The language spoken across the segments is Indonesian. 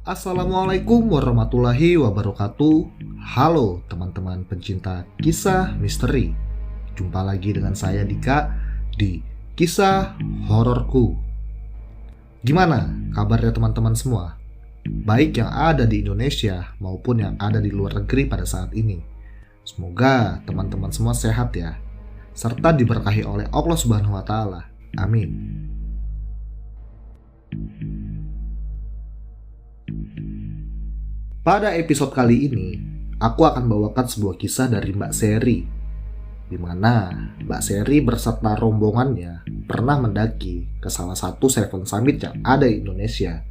Assalamualaikum warahmatullahi wabarakatuh. Halo teman-teman pencinta kisah misteri. Jumpa lagi dengan saya Dika di Kisah Hororku. Gimana kabarnya teman-teman semua? Baik yang ada di Indonesia maupun yang ada di luar negeri pada saat ini. Semoga teman-teman semua sehat ya, serta diberkahi oleh Allah Subhanahu wa taala. Amin. Pada episode kali ini, aku akan bawakan sebuah kisah dari Mbak Seri, di mana Mbak Seri berserta rombongannya pernah mendaki ke salah satu Seven Summit yang ada di Indonesia.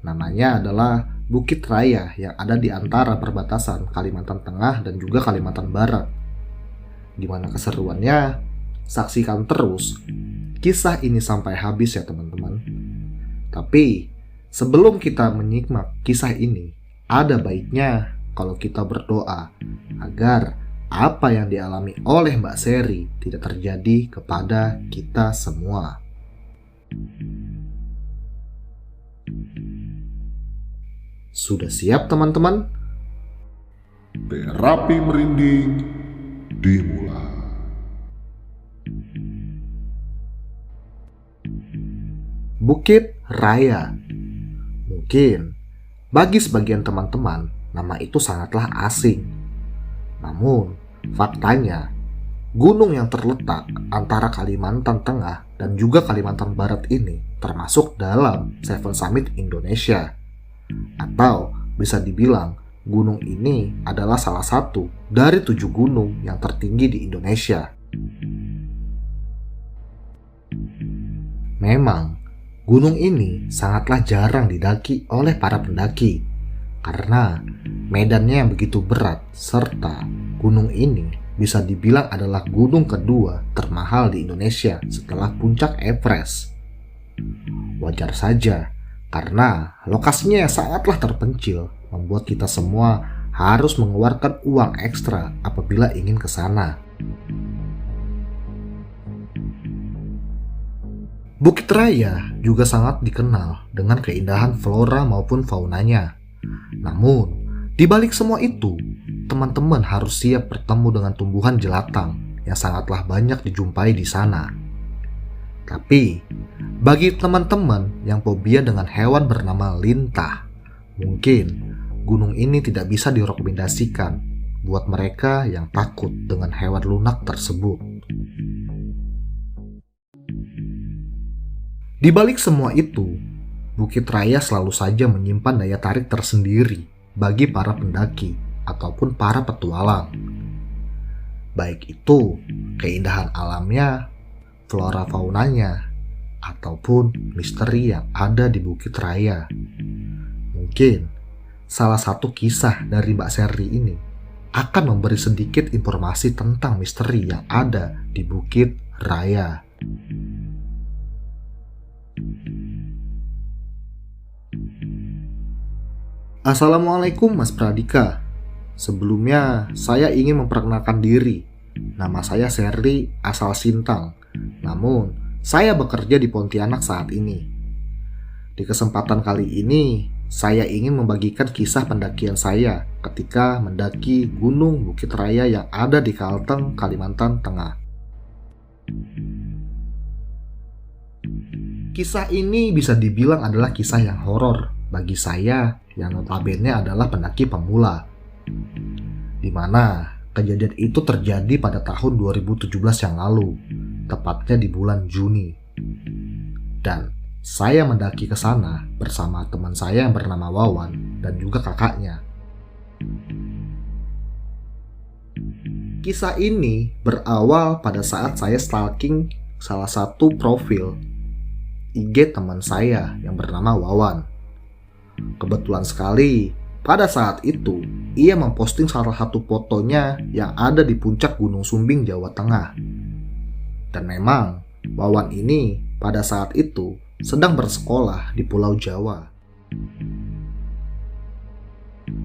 Namanya adalah Bukit Raya yang ada di antara perbatasan Kalimantan Tengah dan juga Kalimantan Barat. Gimana keseruannya? Saksikan terus kisah ini sampai habis ya teman-teman. Tapi sebelum kita menyimak kisah ini, ada baiknya kalau kita berdoa agar apa yang dialami oleh Mbak Seri tidak terjadi kepada kita semua. Sudah siap teman-teman? Terapi merinding dimulai. Bukit Raya. Mungkin bagi sebagian teman-teman, nama itu sangatlah asing. Namun, faktanya, gunung yang terletak antara Kalimantan Tengah dan juga Kalimantan Barat ini termasuk dalam Seven Summit Indonesia. Atau bisa dibilang, gunung ini adalah salah satu dari 7 gunung yang tertinggi di Indonesia. Memang, gunung ini sangatlah jarang didaki oleh para pendaki karena medannya yang begitu berat, serta gunung ini bisa dibilang adalah gunung kedua termahal di Indonesia setelah puncak Everest. Wajar saja karena lokasinya yang sangatlah terpencil membuat kita semua harus mengeluarkan uang ekstra apabila ingin ke sana. Bukit Raya juga sangat dikenal dengan keindahan flora maupun faunanya. Namun, di balik semua itu, teman-teman harus siap bertemu dengan tumbuhan jelatang yang sangatlah banyak dijumpai di sana. Tapi, bagi teman-teman yang fobia dengan hewan bernama lintah, mungkin gunung ini tidak bisa direkomendasikan buat mereka yang takut dengan hewan lunak tersebut. Di balik semua itu, Bukit Raya selalu saja menyimpan daya tarik tersendiri bagi para pendaki ataupun para petualang. Baik itu keindahan alamnya, flora faunanya, ataupun misteri yang ada di Bukit Raya. Mungkin salah satu kisah dari Mbak Seri ini akan memberi sedikit informasi tentang misteri yang ada di Bukit Raya. Assalamualaikum Mas Pradika. Sebelumnya saya ingin memperkenalkan diri. Nama saya Seri asal Sintang. Namun saya bekerja di Pontianak saat ini. Di kesempatan kali ini saya ingin membagikan kisah pendakian saya ketika mendaki Gunung Bukit Raya yang ada di Kalteng, Kalimantan Tengah. Kisah ini bisa dibilang adalah kisah yang horor bagi saya yang notabene adalah pendaki pemula, di mana kejadian itu terjadi pada tahun 2017 yang lalu, tepatnya di bulan Juni. Dan saya mendaki ke sana bersama teman saya yang bernama Wawan dan juga kakaknya. Kisah ini berawal pada saat saya stalking salah satu profil IG teman saya yang bernama Wawan. Kebetulan sekali, pada saat itu ia memposting salah satu fotonya yang ada di puncak Gunung Sumbing, Jawa Tengah. Dan memang Wawan ini pada saat itu sedang bersekolah di Pulau Jawa.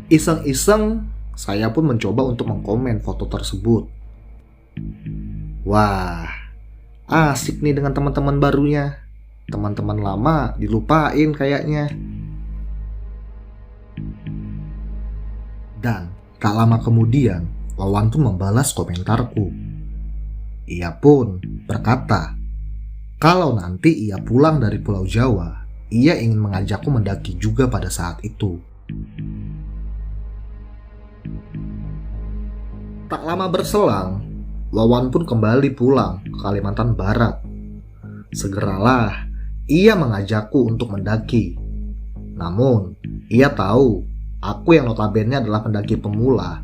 Iseng-iseng saya pun mencoba untuk mengkomen foto tersebut. Wah, asik nih dengan teman-teman barunya. Teman-teman lama dilupain kayaknya. Dan tak lama kemudian, Wawan pun membalas komentarku. Ia pun berkata, kalau nanti ia pulang dari Pulau Jawa, ia ingin mengajakku mendaki juga pada saat itu. Tak lama berselang, Wawan pun kembali pulang ke Kalimantan Barat. Segeralah ia mengajakku untuk mendaki. Namun, ia tahu aku yang notabene adalah pendaki pemula.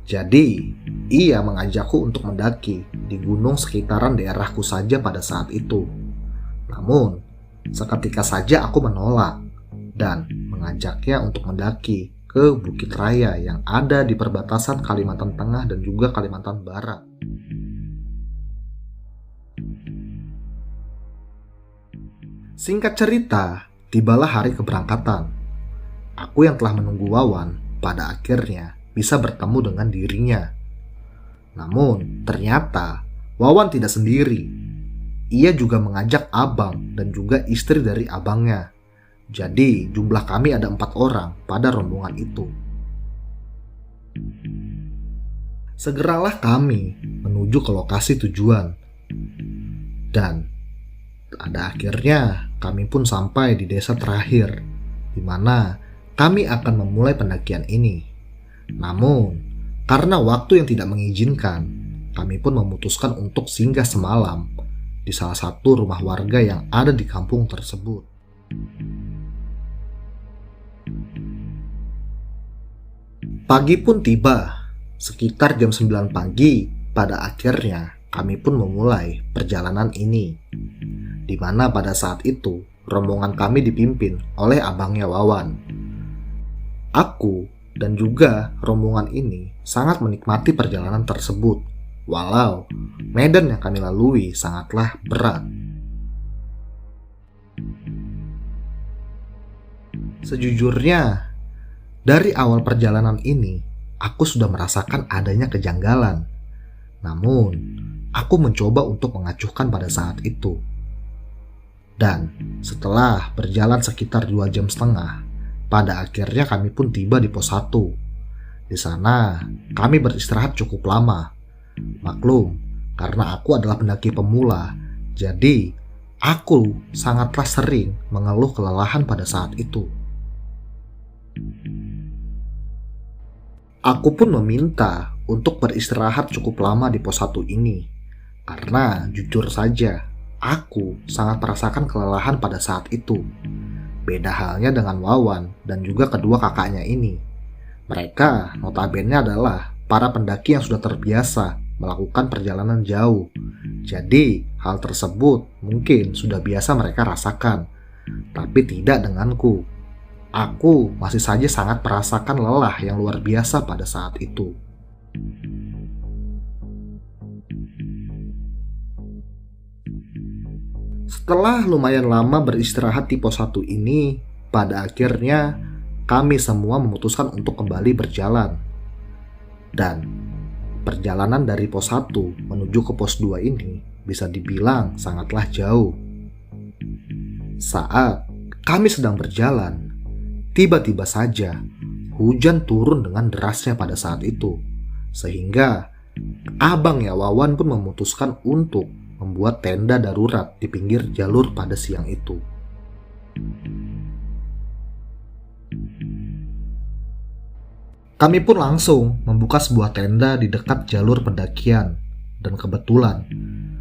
Jadi, ia mengajakku untuk mendaki di gunung sekitaran daerahku saja pada saat itu. Namun, seketika saja aku menolak dan mengajaknya untuk mendaki ke Bukit Raya yang ada di perbatasan Kalimantan Tengah dan juga Kalimantan Barat. Singkat cerita, tibalah hari keberangkatan. Aku yang telah menunggu Wawan pada akhirnya bisa bertemu dengan dirinya. Namun, ternyata Wawan tidak sendiri. Ia juga mengajak abang dan juga istri dari abangnya. Jadi, jumlah kami ada 4 orang pada rombongan itu. Segeralah kami menuju ke lokasi tujuan. Dan pada akhirnya kami pun sampai di desa terakhir, di mana kami akan memulai pendakian ini. Namun, karena waktu yang tidak mengizinkan, kami pun memutuskan untuk singgah semalam di salah satu rumah warga yang ada di kampung tersebut. Pagi pun tiba, sekitar jam 9 pagi. Pada akhirnya kami pun memulai perjalanan ini, di mana pada saat itu rombongan kami dipimpin oleh abangnya Wawan. Aku dan juga rombongan ini sangat menikmati perjalanan tersebut, walau medan yang kami lalui sangatlah berat. Sejujurnya, dari awal perjalanan ini, aku sudah merasakan adanya kejanggalan. Namun, aku mencoba untuk mengacuhkan pada saat itu. Dan setelah berjalan sekitar 2,5 jam, pada akhirnya kami pun tiba di pos 1. Di sana, kami beristirahat cukup lama. Maklum, karena aku adalah pendaki pemula, jadi aku sangatlah sering mengeluh kelelahan pada saat itu. Aku pun meminta untuk beristirahat cukup lama di pos 1 ini, karena jujur saja, aku sangat merasakan kelelahan pada saat itu. Beda halnya dengan Wawan dan juga kedua kakaknya ini. Mereka notabene adalah para pendaki yang sudah terbiasa melakukan perjalanan jauh. Jadi, hal tersebut mungkin sudah biasa mereka rasakan. Tapi tidak denganku. Aku masih saja sangat merasakan lelah yang luar biasa pada saat itu. Setelah lumayan lama beristirahat di pos 1 ini, pada akhirnya kami semua memutuskan untuk kembali berjalan. Dan perjalanan dari pos 1 menuju ke pos 2 ini bisa dibilang sangatlah jauh. Saat kami sedang berjalan, tiba-tiba saja hujan turun dengan derasnya pada saat itu. Sehingga abangnya Wawan pun memutuskan untuk membuat tenda darurat di pinggir jalur pada siang itu. Kami pun langsung membuka sebuah tenda di dekat jalur pendakian, dan kebetulan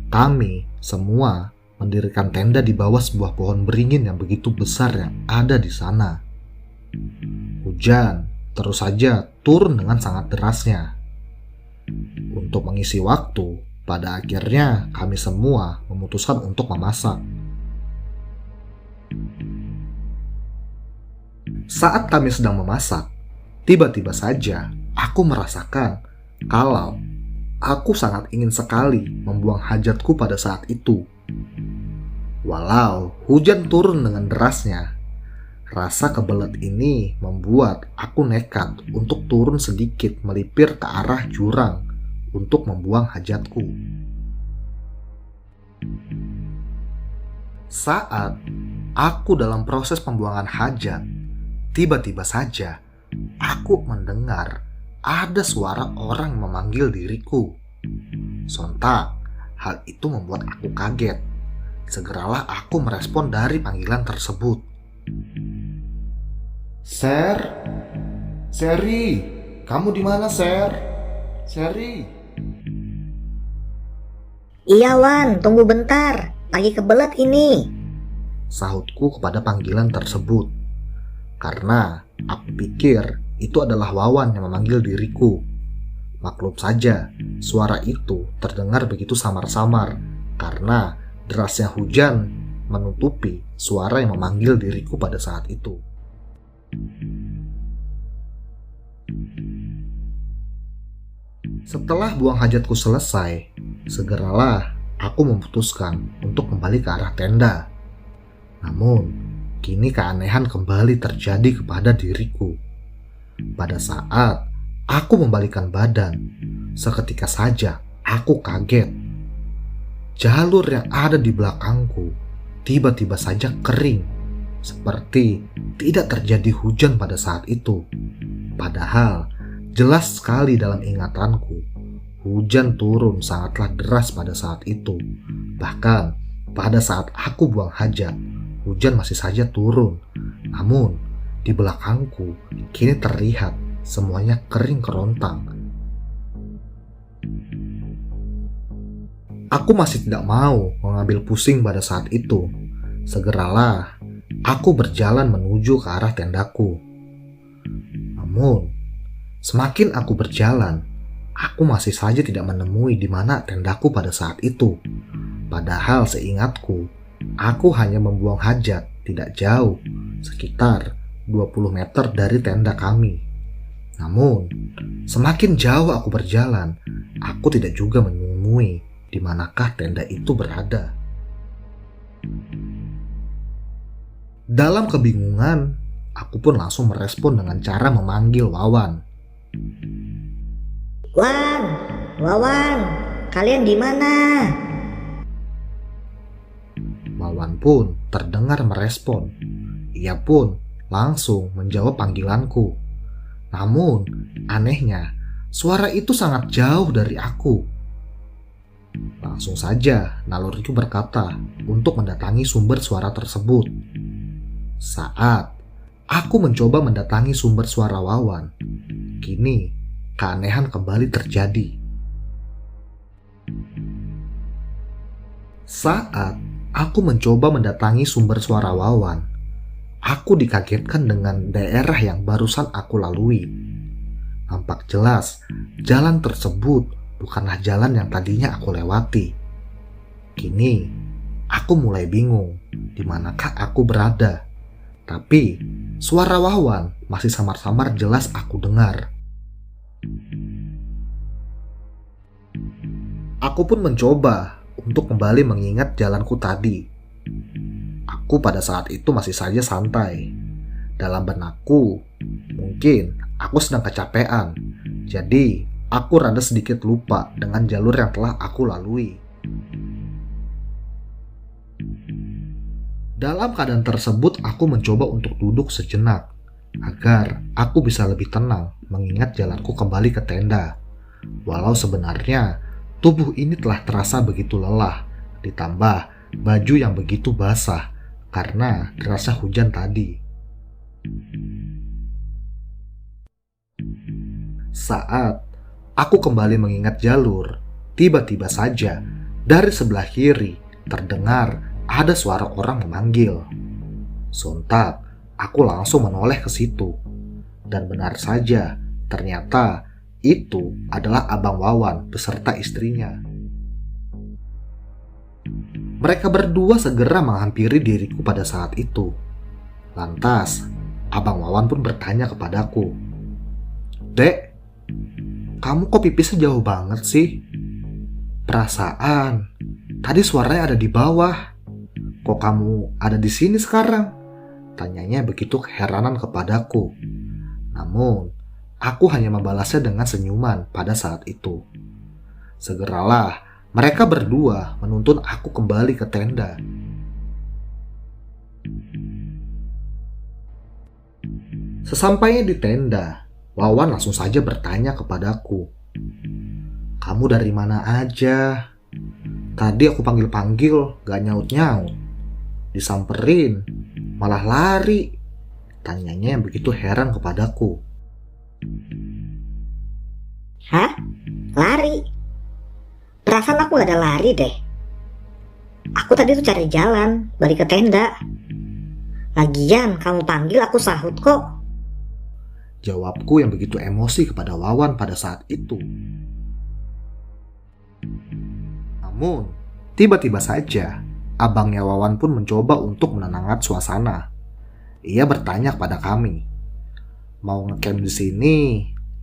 kami semua mendirikan tenda di bawah sebuah pohon beringin yang begitu besar yang ada di sana. Hujan terus saja turun dengan sangat derasnya. Untuk mengisi waktu, pada akhirnya kami semua memutuskan untuk memasak. Saat kami sedang memasak, tiba-tiba saja aku merasakan kalau aku sangat ingin sekali membuang hajatku pada saat itu. Walau hujan turun dengan derasnya, rasa kebelet ini membuat aku nekat untuk turun sedikit melipir ke arah jurang untuk membuang hajatku. Saat aku dalam proses pembuangan hajat, tiba-tiba saja aku mendengar ada suara orang memanggil diriku. Sontak, hal itu membuat aku kaget. Segeralah aku merespon dari panggilan tersebut. Ser, Seri, kamu di mana, Ser? Seri. Iya Wan, tunggu bentar. Lagi kebelet ini. Sahutku kepada panggilan tersebut. Karena aku pikir itu adalah Wawan yang memanggil diriku. Maklum saja, suara itu terdengar begitu samar-samar karena derasnya hujan menutupi suara yang memanggil diriku pada saat itu. Setelah buang hajatku selesai, segeralah aku memutuskan untuk kembali ke arah tenda. Namun, kini keanehan kembali terjadi kepada diriku. Pada saat aku membalikkan badan, seketika saja aku kaget. Jalur yang ada di belakangku tiba-tiba saja kering, seperti tidak terjadi hujan pada saat itu. Padahal jelas sekali dalam ingatanku, hujan turun sangatlah deras pada saat itu. Bahkan pada saat aku buang hajat, hujan masih saja turun. Namun di belakangku kini terlihat semuanya kering kerontang. Aku masih tidak mau mengambil pusing pada saat itu. Segeralah aku berjalan menuju ke arah tendaku. Namun semakin aku berjalan, aku masih saja tidak menemui di mana tendaku pada saat itu. Padahal seingatku, aku hanya membuang hajat tidak jauh, sekitar 20 meter dari tenda kami. Namun, semakin jauh aku berjalan, aku tidak juga menemui di manakah tenda itu berada. Dalam kebingungan, aku pun langsung merespon dengan cara memanggil Wawan. Wan, Wawan, kalian di mana? Wawan pun terdengar merespon. Ia pun langsung menjawab panggilanku. Namun, anehnya, suara itu sangat jauh dari aku. Langsung saja naluriku berkata untuk mendatangi sumber suara tersebut. Saat aku mencoba mendatangi sumber suara Wawan, kini keanehan kembali terjadi. Saat aku mencoba mendatangi sumber suara Wawan, aku dikagetkan dengan daerah yang barusan aku lalui. Nampak jelas jalan tersebut bukanlah jalan yang tadinya aku lewati. Kini aku mulai bingung di manakah aku berada. Tapi suara Wawan masih samar-samar jelas aku dengar. Aku pun mencoba untuk kembali mengingat jalanku tadi. Aku pada saat itu masih saja santai. Dalam benakku, mungkin aku sedang kecapean. Jadi, aku rada sedikit lupa dengan jalur yang telah aku lalui. Dalam keadaan tersebut, aku mencoba untuk duduk sejenak agar aku bisa lebih tenang mengingat jalanku kembali ke tenda. Walau sebenarnya tubuh ini telah terasa begitu lelah, ditambah baju yang begitu basah karena derasnya hujan tadi. Saat aku kembali mengingat jalur, tiba-tiba saja dari sebelah kiri terdengar ada suara orang memanggil. Sontak, aku langsung menoleh ke situ. Dan benar saja, ternyata itu adalah Abang Wawan beserta istrinya. Mereka berdua segera menghampiri diriku pada saat itu. Lantas, Abang Wawan pun bertanya kepadaku, "Dek, kamu kok pipisnya jauh banget sih? Perasaan tadi suaranya ada di bawah. Kok kamu ada di sini sekarang?" Tanyanya begitu keheranan kepadaku. Namun, aku hanya membalasnya dengan senyuman pada saat itu. Segeralah, mereka berdua menuntun aku kembali ke tenda. Sesampainya di tenda, Wawan langsung saja bertanya kepadaku, "Kamu dari mana aja? Tadi aku panggil-panggil gak nyaut-nyaut. Disamperin, malah lari." Tanyanya yang begitu heran kepadaku. Hah? Lari? Perasaan aku gak ada lari deh. Aku tadi tuh cari jalan, balik ke tenda. Lagian kamu panggil aku sahut kok. Jawabku yang begitu emosi kepada Wawan pada saat itu. Namun, tiba-tiba saja, abangnya Wawan pun mencoba untuk menenangkan suasana. Ia bertanya kepada kami, "Mau ngecamp di sini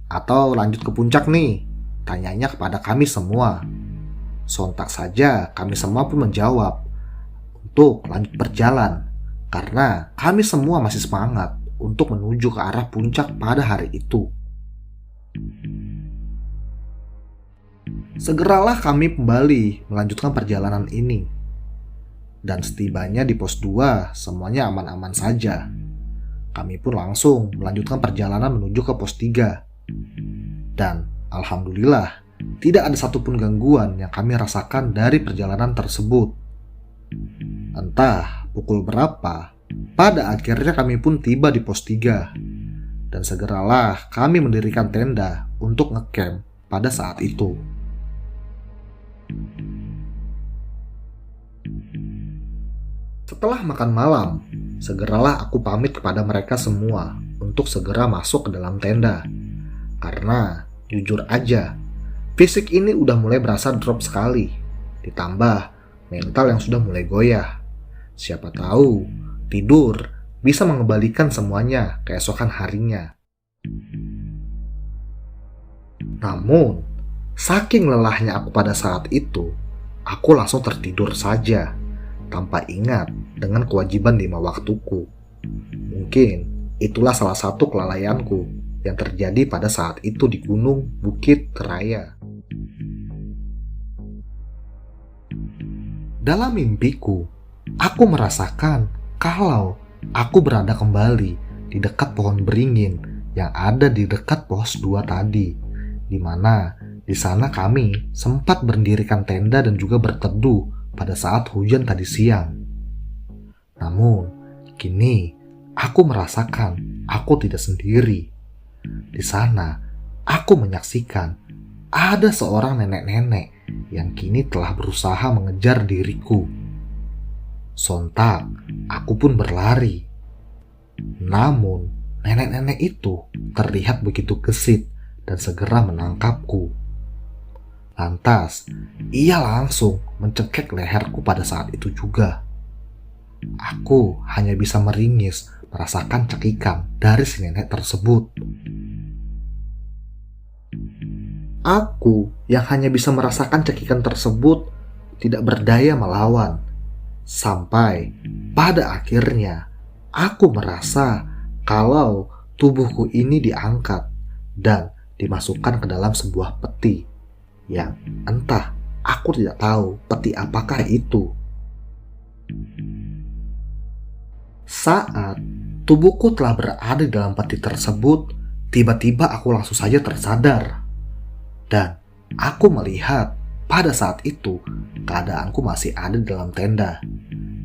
atau lanjut ke puncak nih?" Tanyanya kepada kami semua. Sontak saja kami semua pun menjawab untuk lanjut berjalan, karena kami semua masih semangat untuk menuju ke arah puncak pada hari itu. Segeralah kami kembali melanjutkan perjalanan ini. Dan setibanya di pos 2, semuanya aman-aman saja. Kami pun langsung melanjutkan perjalanan menuju ke pos 3. Dan alhamdulillah, tidak ada satupun gangguan yang kami rasakan dari perjalanan tersebut. Entah pukul berapa, pada akhirnya kami pun tiba di pos 3. Dan segeralah kami mendirikan tenda untuk ngecamp pada saat itu. Setelah makan malam, segeralah aku pamit kepada mereka semua untuk segera masuk ke dalam tenda. Karena jujur aja, fisik ini udah mulai berasa drop sekali. Ditambah mental yang sudah mulai goyah. Siapa tahu tidur bisa mengembalikan semuanya keesokan harinya. Namun, saking lelahnya aku pada saat itu, aku langsung tertidur saja, tanpa ingat dengan kewajiban 5 waktuku. Mungkin itulah salah satu kelalaianku yang terjadi pada saat itu di Gunung Bukit Raya. Dalam mimpiku, aku merasakan kalau aku berada kembali di dekat pohon beringin yang ada di dekat pos 2 tadi, di mana di sana kami sempat mendirikan tenda dan juga berteduh pada saat hujan tadi siang. Namun, kini aku merasakan aku tidak sendiri. Di sana, aku menyaksikan ada seorang nenek-nenek yang kini telah berusaha mengejar diriku. Sontak, aku pun berlari. Namun, nenek-nenek itu terlihat begitu gesit dan segera menangkapku. Lantas, ia langsung mencekik leherku pada saat itu juga. Aku hanya bisa meringis merasakan cekikan dari si nenek tersebut. Aku yang hanya bisa merasakan cekikan tersebut tidak berdaya melawan. Sampai pada akhirnya aku merasa kalau tubuhku ini diangkat dan dimasukkan ke dalam sebuah peti yang entah aku tidak tahu peti apakah itu. Saat tubuhku telah berada di dalam peti tersebut, tiba-tiba aku langsung saja tersadar. Dan aku melihat pada saat itu keadaanku masih ada di dalam tenda.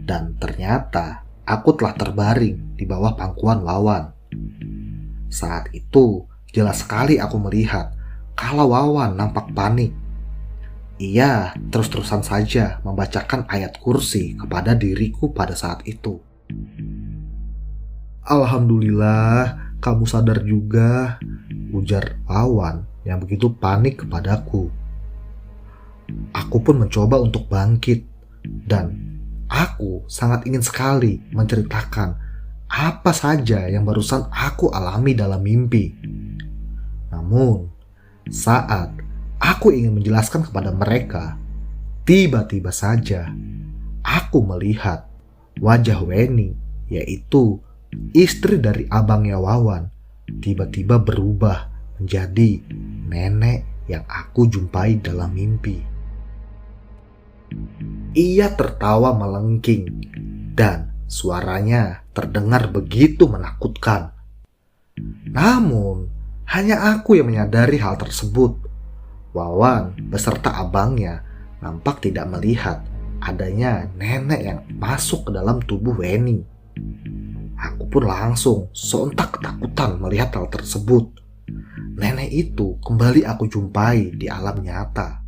Dan ternyata aku telah terbaring di bawah pangkuan Wawan. Saat itu jelas sekali aku melihat kalau Wawan nampak panik. Ia terus-terusan saja membacakan ayat kursi kepada diriku pada saat itu. "Alhamdulillah, kamu sadar juga," ujar Wawan yang begitu panik kepadaku. Aku pun mencoba untuk bangkit dan aku sangat ingin sekali menceritakan apa saja yang barusan aku alami dalam mimpi. Namun, saat aku ingin menjelaskan kepada mereka, tiba-tiba saja aku melihat wajah Weni, yaitu istri dari abangnya Wawan, tiba-tiba berubah menjadi nenek yang aku jumpai dalam mimpi. Ia tertawa melengking dan suaranya terdengar begitu menakutkan. Namun, hanya aku yang menyadari hal tersebut. Wawan beserta abangnya nampak tidak melihat adanya nenek yang masuk ke dalam tubuh Weni. Aku pun langsung sontak ketakutan melihat hal tersebut. Nenek itu kembali aku jumpai di alam nyata.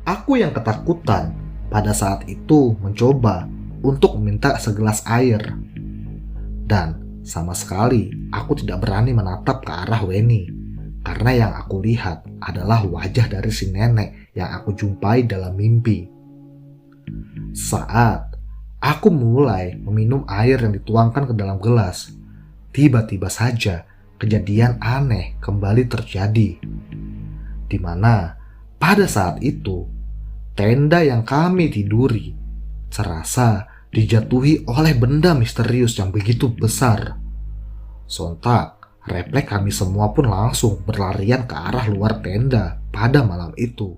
Aku yang ketakutan pada saat itu mencoba untuk meminta segelas air. Dan sama sekali aku tidak berani menatap ke arah Weni, karena yang aku lihat adalah wajah dari si nenek yang aku jumpai dalam mimpi. Saat aku mulai meminum air yang dituangkan ke dalam gelas, tiba-tiba saja kejadian aneh kembali terjadi. Di mana pada saat itu tenda yang kami tiduri serasa dijatuhi oleh benda misterius yang begitu besar. Sontak, refleks kami semua pun langsung berlarian ke arah luar tenda pada malam itu.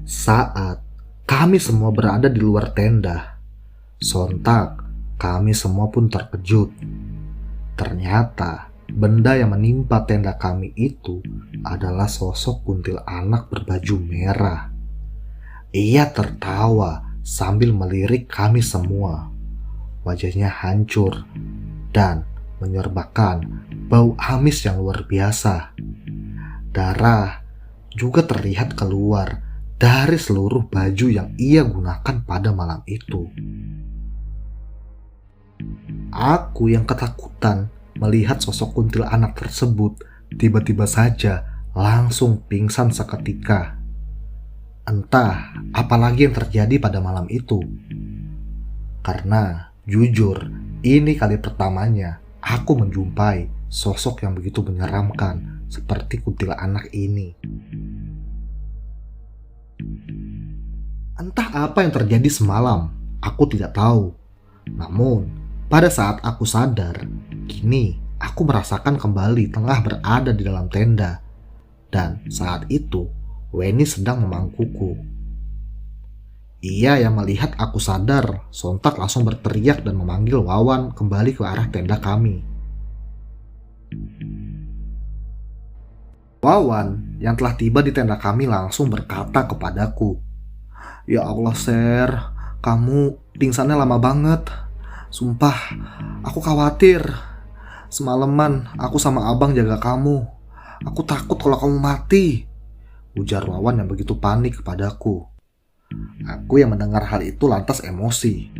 Saat kami semua berada di luar tenda, sontak kami semua pun terkejut. Ternyata benda yang menimpa tenda kami itu adalah sosok kuntilanak berbaju merah. Ia tertawa sambil melirik kami semua. Wajahnya hancur dan menyerbakan bau amis yang luar biasa. Darah juga terlihat keluar dari seluruh baju yang ia gunakan pada malam itu. Aku yang ketakutan melihat sosok kuntilanak tersebut tiba-tiba saja langsung pingsan seketika. Entah apalagi yang terjadi pada malam itu. Karena jujur, ini kali pertamanya aku menjumpai sosok yang begitu menyeramkan seperti kuntilanak ini. Entah apa yang terjadi semalam, aku tidak tahu. Namun, pada saat aku sadar, kini aku merasakan kembali tengah berada di dalam tenda. Dan saat itu, Weni sedang memangkuku. Ia yang melihat aku sadar, sontak langsung berteriak dan memanggil Wawan kembali ke arah tenda kami. Wawan yang telah tiba di tenda kami langsung berkata kepadaku, "Ya Allah, Ser, kamu pingsannya lama banget. Sumpah, aku khawatir. Semalaman aku sama abang jaga kamu. Aku takut kalau kamu mati," ujar Wawan yang begitu panik kepadaku. Aku yang mendengar hal itu lantas emosi.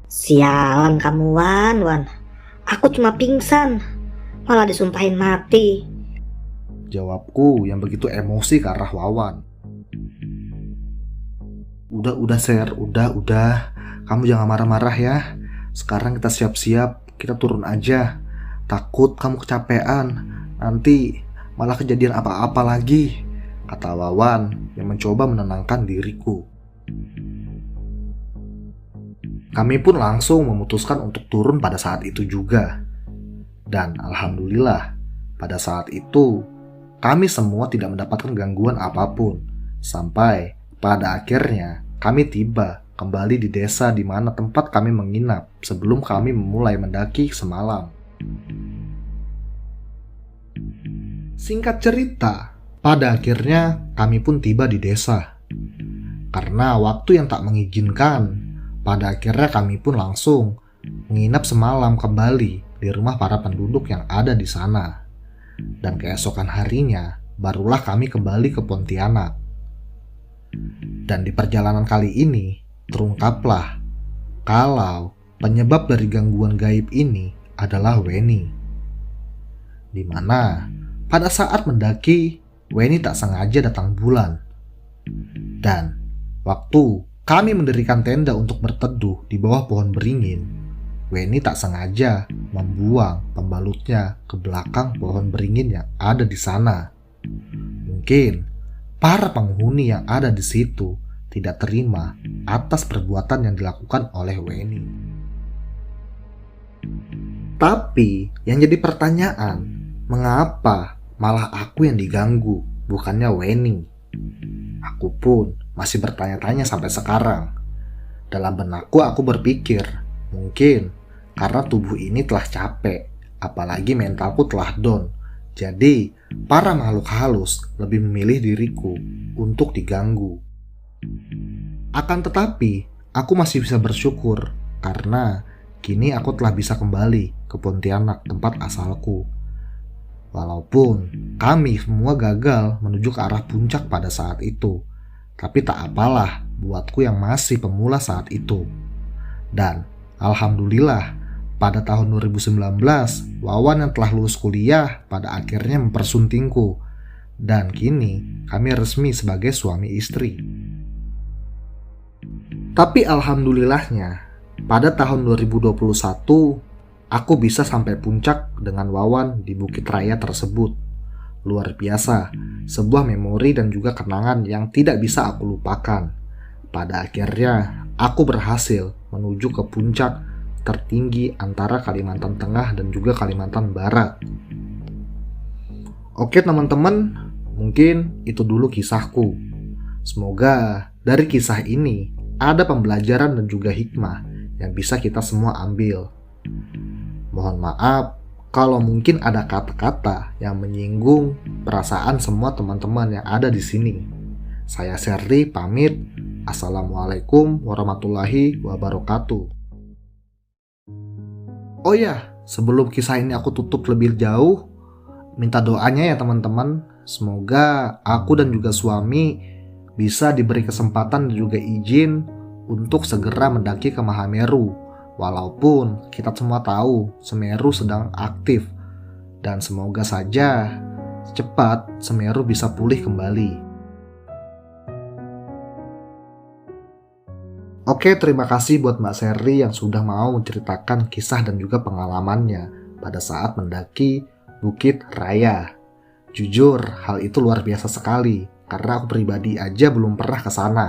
Sialan kamu, Wan. Aku cuma pingsan, malah disumpahin mati. Jawabku yang begitu emosi ke arah Wawan. Udah Ser, udah. Kamu jangan marah-marah ya. Sekarang kita siap-siap, kita turun aja. Takut kamu kecapean, nanti malah kejadian apa-apa lagi, kata Wawan yang mencoba menenangkan diriku. Kami pun langsung memutuskan untuk turun pada saat itu juga. Dan alhamdulillah, pada saat itu kami semua tidak mendapatkan gangguan apapun. Sampai pada akhirnya kami tiba kembali di desa di mana tempat kami menginap sebelum kami memulai mendaki semalam. Singkat cerita, pada akhirnya kami pun tiba di desa. Karena waktu yang tak mengizinkan, pada akhirnya kami pun langsung menginap semalam kembali di rumah para penduduk yang ada di sana. Dan keesokan harinya, barulah kami kembali ke Pontianak. Dan di perjalanan kali ini, terungkaplah kalau penyebab dari gangguan gaib ini adalah Weni. Di mana pada saat mendaki, Weni tak sengaja datang bulan. Dan waktu kami mendirikan tenda untuk berteduh di bawah pohon beringin, Weni tak sengaja membuang pembalutnya ke belakang pohon beringin yang ada di sana. Mungkin para penghuni yang ada di situ tidak terima atas perbuatan yang dilakukan oleh Weni. Tapi yang jadi pertanyaan, mengapa malah aku yang diganggu, bukannya Weni? Aku pun masih bertanya-tanya sampai sekarang. Dalam benakku aku berpikir, mungkin karena tubuh ini telah capek, apalagi mentalku telah down. Jadi, para makhluk halus lebih memilih diriku untuk diganggu. Akan tetapi, aku masih bisa bersyukur karena kini aku telah bisa kembali ke Pontianak, tempat asalku. Walaupun kami semua gagal menuju ke arah puncak pada saat itu, tapi tak apalah buatku yang masih pemula saat itu. Dan alhamdulillah, pada tahun 2019, Wawan yang telah lulus kuliah pada akhirnya mempersuntingku. Dan kini kami resmi sebagai suami istri. Tapi alhamdulillahnya, pada tahun 2021, aku bisa sampai puncak dengan Wawan di Bukit Raya tersebut. Luar biasa, sebuah memori dan juga kenangan yang tidak bisa aku lupakan. Pada akhirnya, aku berhasil menuju ke puncak tertinggi antara Kalimantan Tengah dan juga Kalimantan Barat. Oke teman-teman, mungkin itu dulu kisahku. Semoga dari kisah ini ada pembelajaran dan juga hikmah yang bisa kita semua ambil. Mohon maaf kalau mungkin ada kata-kata yang menyinggung perasaan semua teman-teman yang ada di sini. Saya Serdi pamit. Assalamualaikum warahmatullahi wabarakatuh. Oh ya, sebelum kisah ini aku tutup lebih jauh, minta doanya ya teman-teman. Semoga aku dan juga suami bisa diberi kesempatan dan juga izin untuk segera mendaki ke Mahameru. Walaupun kita semua tahu Semeru sedang aktif, dan semoga saja cepat Semeru bisa pulih kembali. Oke, terima kasih buat Mbak Seri yang sudah mau menceritakan kisah dan juga pengalamannya pada saat mendaki Bukit Raya. Jujur, hal itu luar biasa sekali karena aku pribadi aja belum pernah ke sana.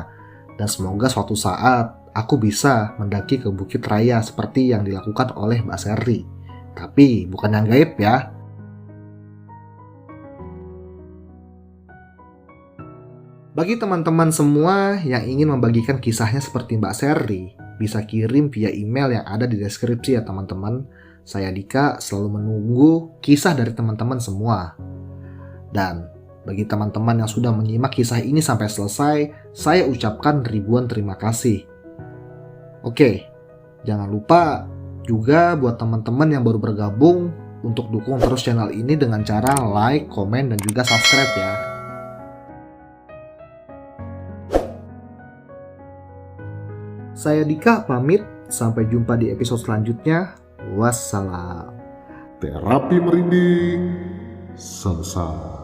Dan semoga suatu saat aku bisa mendaki ke Bukit Raya seperti yang dilakukan oleh Mbak Seri. Tapi bukan yang gaib ya. Bagi teman-teman semua yang ingin membagikan kisahnya seperti Mbak Seri, bisa kirim via email yang ada di deskripsi ya teman-teman. Saya Dika selalu menunggu kisah dari teman-teman semua. Dan bagi teman-teman yang sudah menyimak kisah ini sampai selesai, saya ucapkan ribuan terima kasih. Oke, jangan lupa juga buat teman-teman yang baru bergabung untuk dukung terus channel ini dengan cara like, komen, dan juga subscribe ya. Saya Dika pamit, sampai jumpa di episode selanjutnya. Wassalam. Terapi merinding selesai.